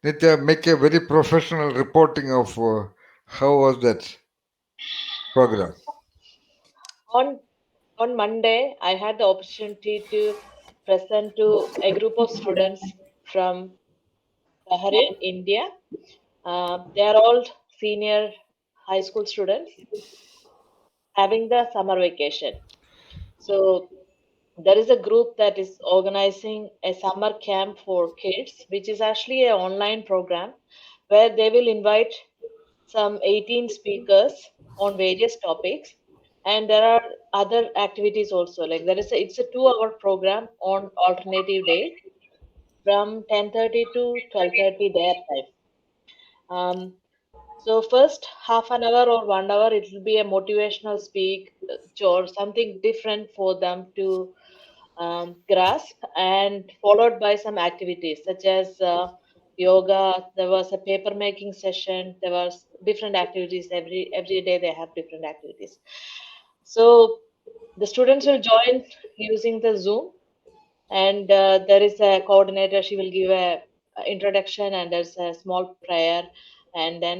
Nitya, make a very professional reporting of how was that program. On on Monday, I had the opportunity to present to a group of students from Bahrain, India. They are all senior high school students having the summer vacation. So there is a group that is organizing a summer camp for kids, which is actually an online program where they will invite some 18 speakers on various topics, and there are other activities also. Like it's a 2-hour program on alternative days from 10:30 to 12:30 their time. So first half an hour or 1 hour, it will be a motivational speak or something different for them to grasp, and followed by some activities such as yoga. There was a paper making session. There was different activities every day. They have different activities. So the students will join using the Zoom, and there is a coordinator. She will give a introduction, and there's a small prayer, and then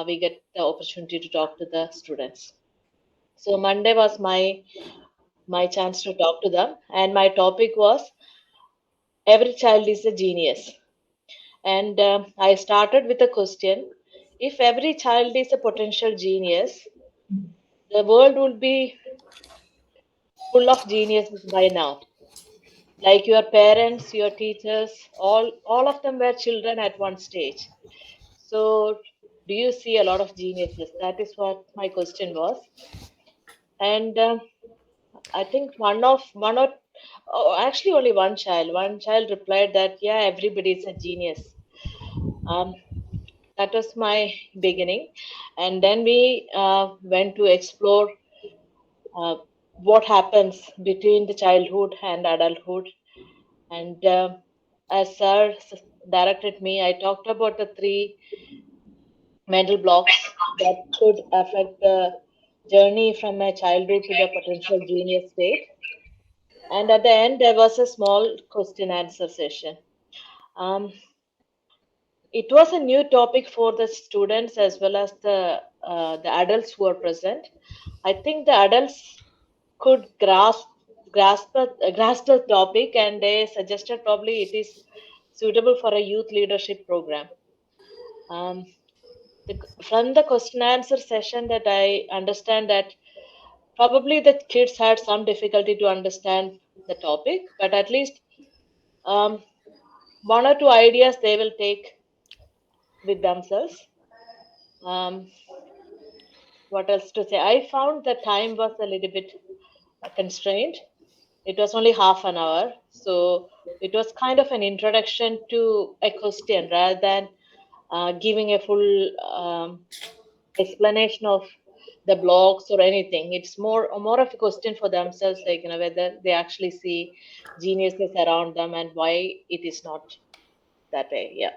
we get the opportunity to talk to the students. So Monday was my chance to talk to them, and my topic was every child is a genius. And I started with a question: if every child is a potential genius, the world would be full of geniuses by now. Like your parents, your teachers, all of them were children at one stage. So, do you see a lot of geniuses? That is what my question was. And I think actually only one child replied that, yeah, everybody is a genius. Um, that was my beginning. And then we went to explore uh, what happens between the childhood and adulthood. And as sir directed me, I talked about the three mental blocks that could affect the journey from my childhood to the potential genius state. And at the end, there was a small question answer session. Um, it was a new topic for the students as well as the adults who are present. I think the adults could grasp the topic, and they suggested probably it is suitable for a youth leadership program. Um, from the question answer session, that I understand that probably the kids had some difficulty to understand the topic, but at least um, one or two ideas they will take with themselves. Um, what else to say? I found the time was a little bit constrained. It was only half an hour, so it was kind of an introduction to a question rather than giving a full explanation of the blogs or anything. It's more of a question for themselves, like whether they actually see geniuses around them and why it is not that way. Yeah.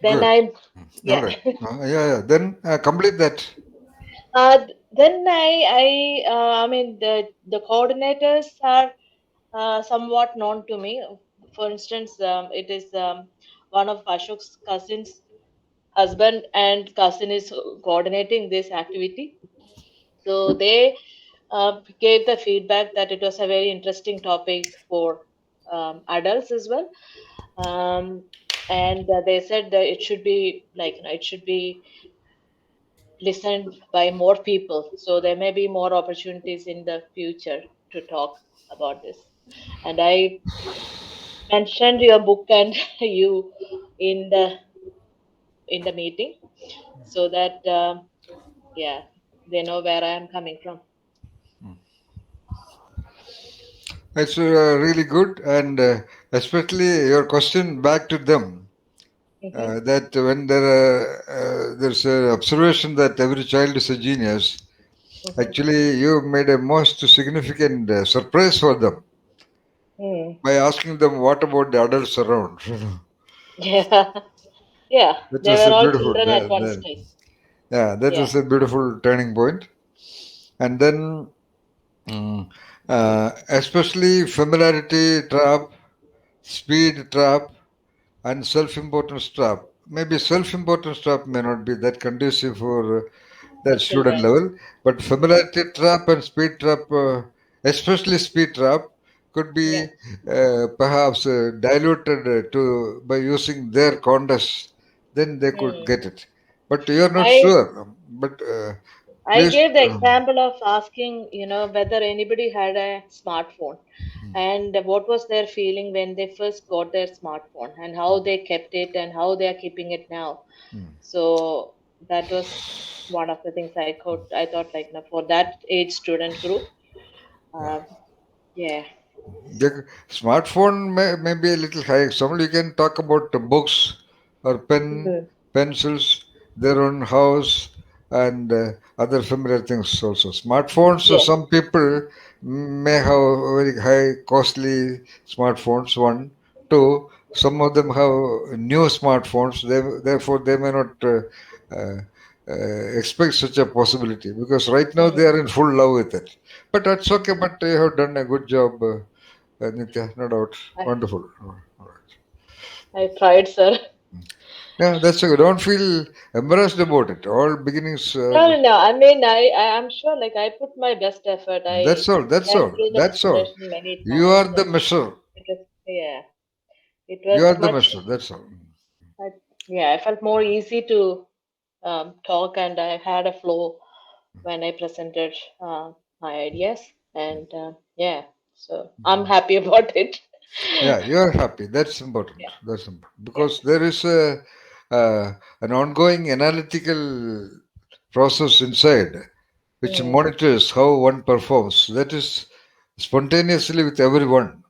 Then Good. I, All yeah. right. Yeah. Then complete that. Then I mean, the coordinators are somewhat known to me. For instance, it is one of Ashok's cousins, husband and cousin is coordinating this activity. So they gave the feedback that it was a very interesting topic for adults as well. Um, and they said that it should be like, it should be listened by more people. So there may be more opportunities in the future to talk about this. And I mentioned your book and you in the meeting, so that yeah, they know where I am coming from. It's really good, and especially your question back to them. Hmm. That when there's an observation that every child is a genius, Hmm. actually you made a most significant surprise for them Mm. by asking them what about the adults around. Yeah, yeah, That they was were a all beautiful. children at one stage. Yeah, that Yeah. was a beautiful turning point. And then, especially familiarity trap, speed trap. and self-importance trap. Maybe self-importance trap may not be that conducive for The that student children. level, but familiarity trap and speed trap, especially speed trap, could be Yes. perhaps diluted to by using their context. Then they could Hmm. get it. But you are not I sure. But I please. gave the example of asking, whether anybody had a smartphone and what was their feeling when they first got their smartphone and how they kept it and how they are keeping it now. So that was one of the things I thought like, for that age student group. Yeah. Um, yeah. The smartphone may be a little high. Somebody can talk about the books or Mhm. pencils, their own house, and other familiar things also. Smartphones, Yes. some people may have very high, costly smartphones. One, two, some of them have new smartphones. Therefore, they may not uh, expect such a possibility because right now they Mm. are in full love with it. But that's okay. But you have done a good job. Nitya, no doubt. I, Wonderful. All right. I tried, sir. Yeah, that's okay. Don't feel embarrassed about it. All beginnings No, are. no, no. I mean, I'm sure, like, I put my best effort. I That's all. That's went all. through the That's all. preparation many You times, are the and measure. yeah, it You was are the much. measure. That's all. I, yeah, I felt more easy to talk, and I had a flow when I presented my ideas, and yeah, so I'm happy about it. Yeah, you are happy. That's important. Yeah, That's important yeah. because there is an ongoing analytical process inside which Mm, monitors how one performs. That is spontaneously with everyone.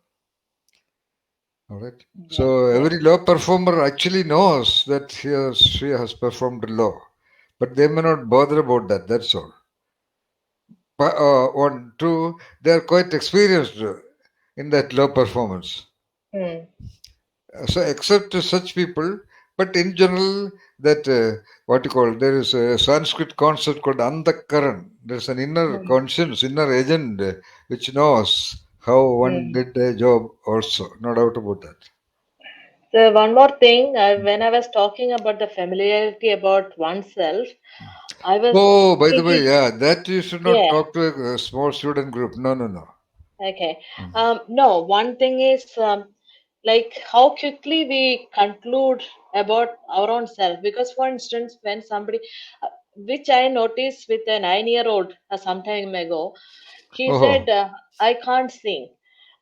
All right. yeah, So yeah. every low performer actually knows that he or she has performed low, but they may not bother about that. That's all. One, two, they are quite experienced in that low performance. Mm, So except to such people, but in general, that what you call there is a Sanskrit concept called andhakaran. There's an inner mm, conscience, inner agent which knows how one mm. did a job. Also, no doubt about that. So one more thing, when I was talking about the familiarity about oneself, I was Oh, by the way, thinking, yeah, that you should not yeah, talk to a small student group. No, no, no. okay. No, one thing is like how quickly we conclude about our own self. Because, for instance, when somebody, which I noticed with a 9-year-old some time ago, he Oh, said, I can't sing.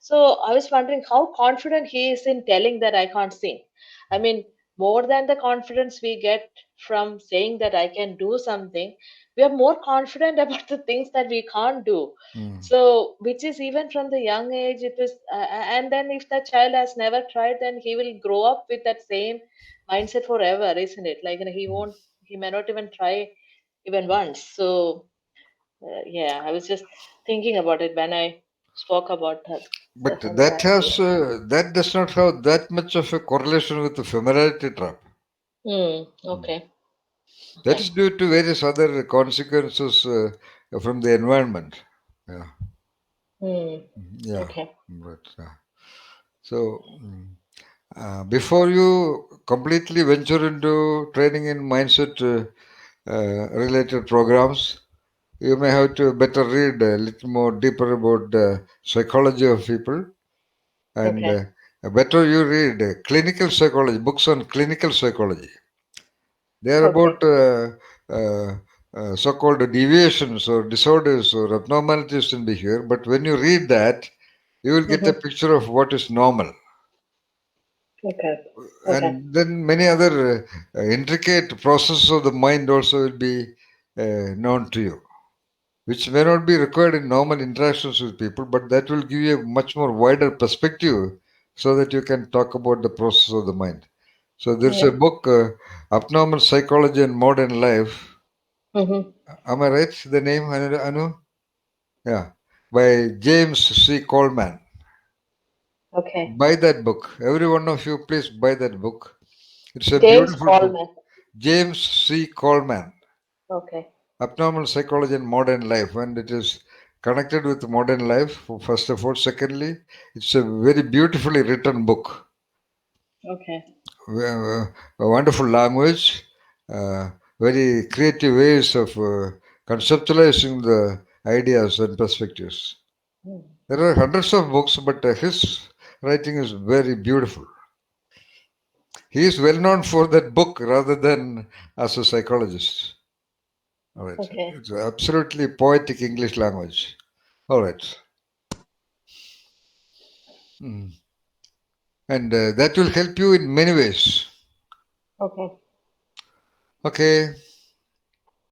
So I was wondering how confident he is in telling that I can't sing. I mean, more than the confidence we get from saying that I can do something, we are more confident about the things that we can't do. mm. So, which is even from the young age, it is, and then if the child has never tried, then he will grow up with that same mindset forever, isn't it? Like, he may not even try even once. So, yeah, I was just thinking about it when I spoke about the But familiarity. that does not have that much of a correlation with the familiarity trap. Hmm. Mm. Okay. That Okay. is due to various other consequences from the environment. Yeah, Hmm. yeah, Okay. right. Yeah. So, before you completely venture into training in mindset related programs, you may have to better read a little more deeper about the psychology of people and Okay. better you read clinical psychology, books on clinical psychology. They are Okay. about so-called deviations or disorders or abnormalities in behavior. But when you read that, you will get a Mm-hmm. picture of what is normal, Okay. Okay. and then many other intricate processes of the mind also will be known to you, which may not be required in normal interactions with people, but that will give you a much more wider perspective so that you can talk about the process of the mind. So there's a Yeah. book, Abnormal Psychology and Modern Life. Mm-hmm. Am I right? The name, Anu? Yeah. By James C. Coleman. Okay. Buy that book. Every one of you, please buy that book. It's a James beautiful book. Coleman. James C. Coleman. Okay. Abnormal Psychology and Modern Life. And it is connected with modern life, first of all. Secondly, it's a very beautifully written book. Okay. A wonderful language, uh, very creative ways of conceptualizing the ideas and perspectives. Hmm. There are hundreds of books, but his writing is very beautiful. He is well known for that book rather than as a psychologist. All right. Okay. It's absolutely poetic English language. All right. Mm. And that will help you in many ways. Okay. Okay.